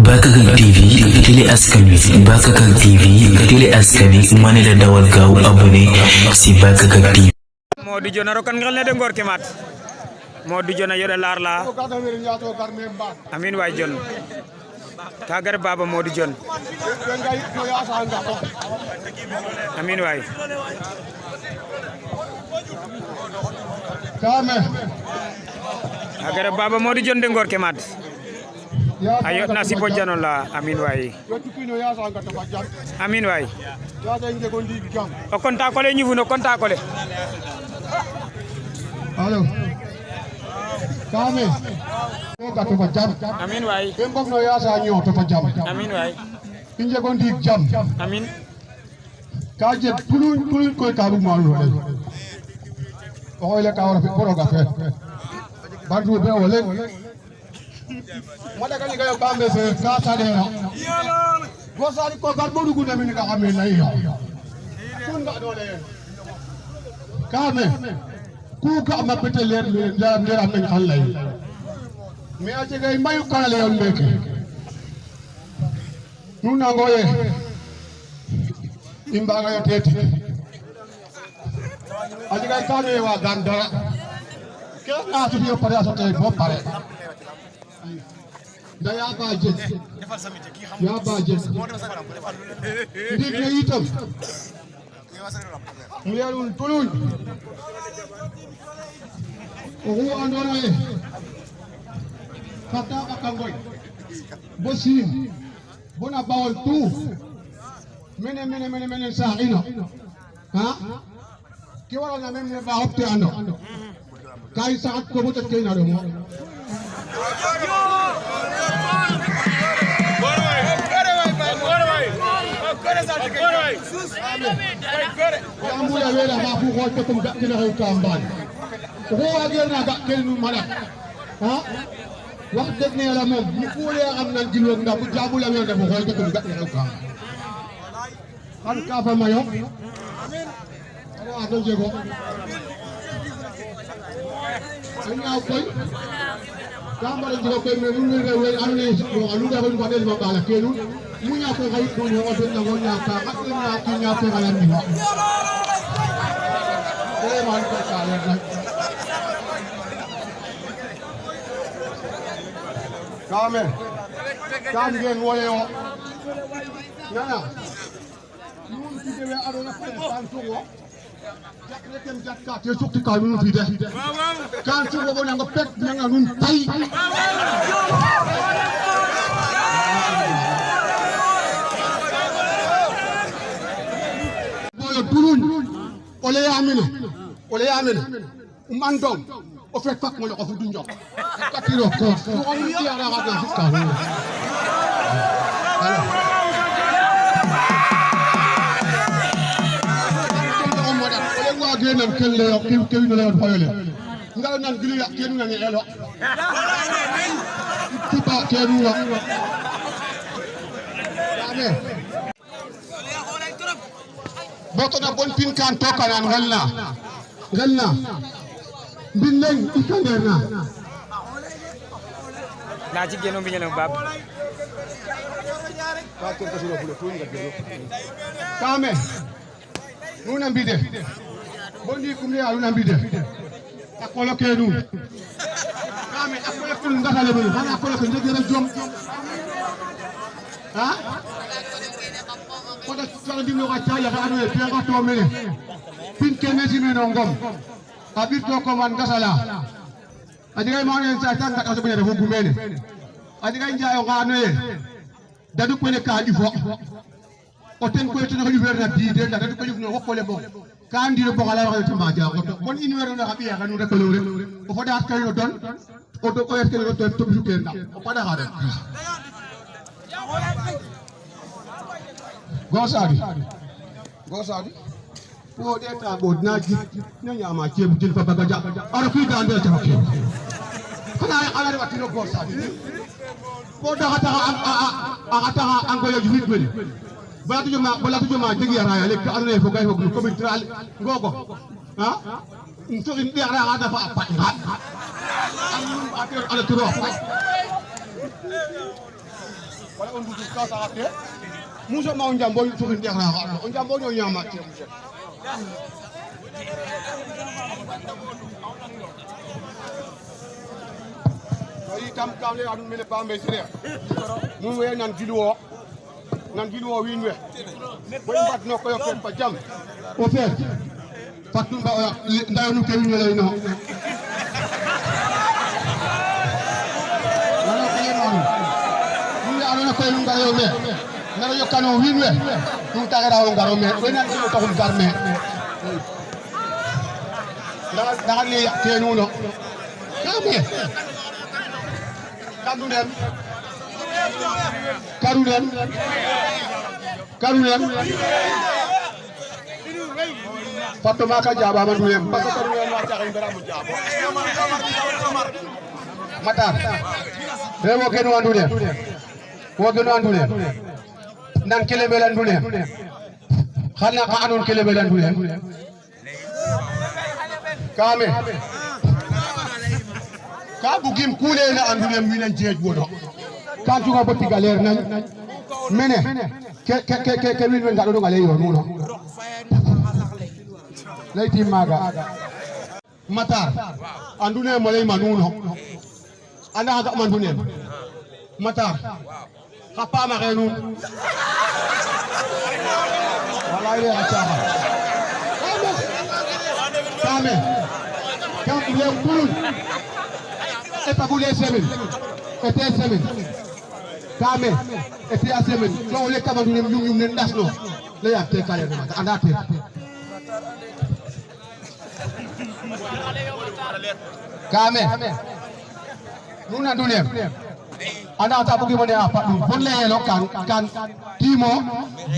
Bakakak TV télé askan wi Bakakak TV télé askan wi ma ne la dawal gaaw abonné si Bakakak TV. Modou Dione rokan ngel ne de ngor ke mat Modou Dione yore lar la amin way Dione kagar baba Modou Dione amin way kagar baba Modou Dione de ngor ke mat ayo nasi bojano la amin way amin way o konta ko le ñifuno konta ko le allo kame o gato fa jam amin way e mbokno yaasa ñoo to fa jam amin way inje gon dik jam amin ka je tulun koy ka bu malu le o hoyle ka wara fi boroga fe bandu be wole mo daga ni gayo bambe se ka sadera go sari ko gar bodu gu namin ka xamé lay tun ga dole kame ku ka ma pete leer am nañ xal lay mais a jegay mayu kala yon meke nu nangoye imbaga yo teti a jegay kane wa gandara ke na tu yo pare asote bo pare da ya ba je ndik ne itam mu yarul tulun ohu andona e kata kangoy bosin bona bawol tu mene sa'ina ha ki wala na men ba hopte ando kay saat ko mutat kay na do mo amula wela ma fu ko to ko gakkina hay kamban ko wagel na gakkel nu mala ha wax deug ne yalla mom bu fulé am nan jilok ndax bu jabu la ñu def xoy ko gakkina hay kam kan ka fa mayo amin ala do jego anya koy kambara jego koy me mu ngi rew am ni alu da ko del ma bala kelu mu nya ko hay ko ñu do na ko nya ka ak na ki nya ko ala ni man ko ka le kame kan gen woye o nana nun ci dewe adona ko tan tugo jakle kem jatka te sukti ka nun fi de kan tugo bo nga pek nga nun tay boyo turun ole yamina man dom o fait pak mo ko fu du ñok katiro ko ko ni ya ra ga ka wa genam kelle yo kew no lew fayole ngal nan gilu ya kenu na ni elo tiba kenu yo ame boto na bon pin kan to kan ngalna billahi ikanderna na ci geno bi ñene bab kame nuna mbide bondi kumle ya nuna mbide akolo kenu kame akolo kun ngatale bi hana akolo ko ndegere jom ha ko da sala di no ka taya ka anu e pe ka to mele pin kene si meno ngom abir to ko man gasala adiga ma ne sa tan ka so be refu gumene adiga njaayo ngano e dadu ko ne ka di fo o ten ko to ko verna di de dadu ko no ko le bo ka andi bo kala ko to ma ja ko to bon in wero na ka biya kanu rek lewre o fo daat kay no don o do ko yerte no to bu ken da o pada ha de gosadi ko de ta bod na ji na ya ma ke butil fa bagaja ara fi da ande ta ke kana ala de watino gosadi ko da hata an ko yo nit beli bala tu joma degi ara ya lek anu fo gay fo ko bitral gogo ha nto in dia ara ada fa apa ngat ala turo wala on du ka sa ate muso ma on jambo su fin dexna on jambo ñoo ñama ci kam le adu mele pambe sere mun we nan gilwo win we boy mbat no ko yo pa jam o fet fatum ba ndaw nu ke win we no wala ko yeno mun ya ala ko yum ngaro me ngaro yo kanu win we dum tagara o ngaro me we nan ko taxum garme daga ni ke nu no kame Karunen Fatou Maka Jaba man dulem parce que Karunen wa taxay dara mu jabo Matar rewo ken wandulem nan kele belan dulem xana ka anon kele belan dulem kame ka bugim kule na andulem winan jeej wodo kan juga botti galer nañ mene ke win wen ngado ngale yo nuno layti maga Matar andune mo lay manuno anda ga man dunen Matar khapa ma renu wallahi ya chaba kame kam le kulun et pas bouler semaine et semaine kame et ya semaine so le kama ñum ne ndas no le ya te kale no anda te kame nuna dulem anda ta bugi mone apa dum bon le lo kan timo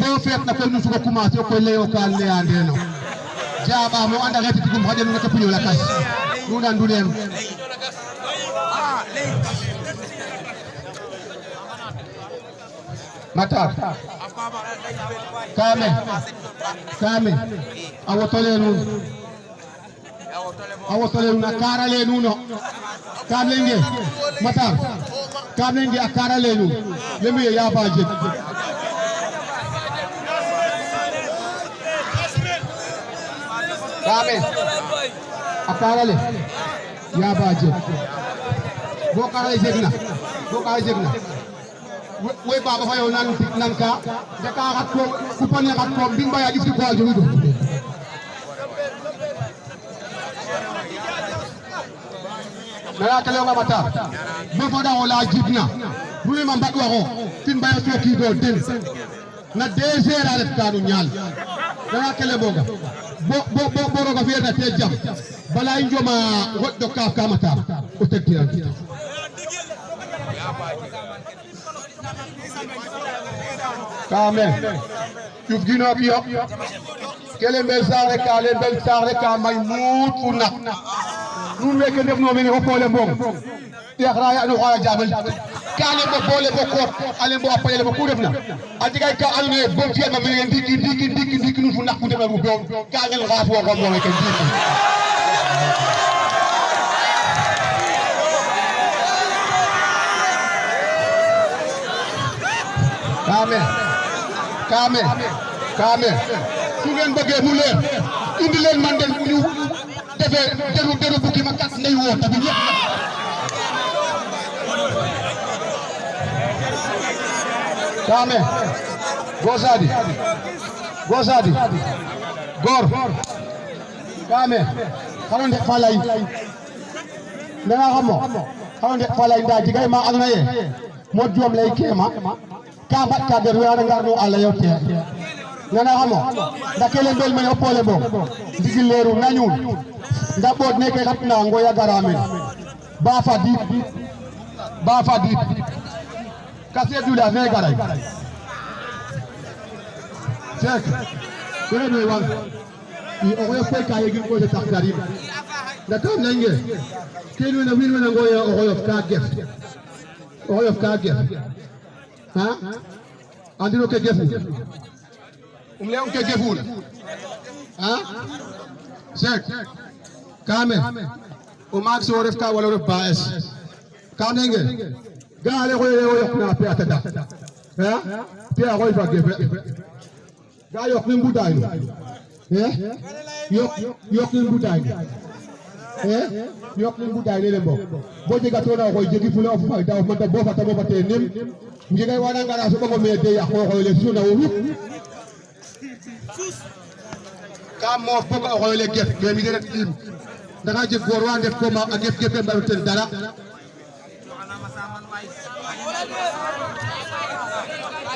bo fet na ko ñu suko commencé ko le o kan le ande no jaba mo anda reti tigum hajenu na tapio la kas nuna dulem Matar kame awotole na karale nuno kamlenge Matar kamlenge akarale nu lemi ya baje kame akarale ya baje bo karale zegna we baba fayo nan ka de ka rat ko ku pone rat ko bimba ya gis ko aljo do nala kale nga Matar bo foda wala jibna bumi ma mbad waxo tin bayo so ki do den na DG la def kanu ñal nala kale boga bo roga fi na te jam bala njoma goddo ka Matar o tektiran kame yuf gino biyo kele mbel sare ka may mut una nun weke def no mene hopole mbong yakhra ya no xala jabal kale bo bole bo ko ale bo apale bo ku defna adigay ka alne bom fi ma mene ndiki nun fu nak ku defna bu do ka ngel xaf wo ko mo weke ndiki kame su ngeen bëggee mu leer indi leen man de ñu defee deru bukki ma kat ndey woo tabi ñëpp kame gosadi gor kame xanonde falay ndanga xamo xanonde falay nda jigay ma aduna ye mo joom lay kema ka bat ka der wana ngarno alla yotte nana xamo ndakele mbel may opole bo ndigil leeru nañul nda bod neke xatna ngoya garamen ba fadit kase dula ne garay cek kene ne wan i oxe koy ka yegin ko tax garim nda kam nange kene na win wena ngoya oxoyof ka gef ha andiro ke gefu leon ke geful ha sek kame o max o ref ka wala ref baes ka nenge gale ko yok na pe atada ha pe ko fa ge ga yok ni buday yok ni buday yok ni buday le bo bo je gato na ko jegi fula fu fa daw man bo fa ta bo fa te nim ngi ngay wana ngara su ko me de ya ko le suna wu ka mo fo ko le gef be mi de rek tim da nga je gor wa def ko ma ak gef gef ba ten dara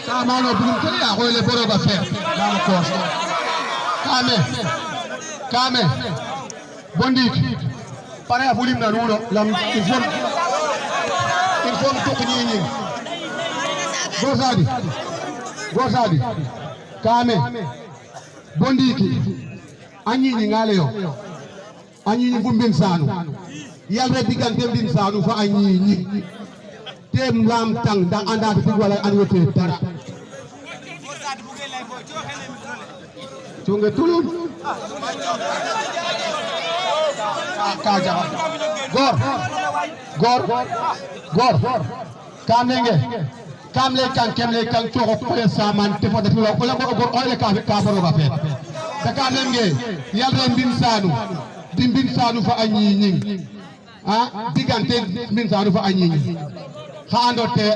Kamano bugum tele ya ko le boro ba fer dam ko kame bondik pare a bulim na nuno lam il faut to ko ñi gosadi kame bondiki anyi ni ngale yo anyi ni bumbin sanu yalre digante bin sanu fa anyi ni tem lam tang da anda ti wala an wote dara tunga tulum kaja gor kamenge kamle kan kemle kan to ko saman te fa datu ko la ko gor ole ka boro ba fet da kamenge yalre bin sanu fa anyi ni digante bin sanu fa anyi ni ha andote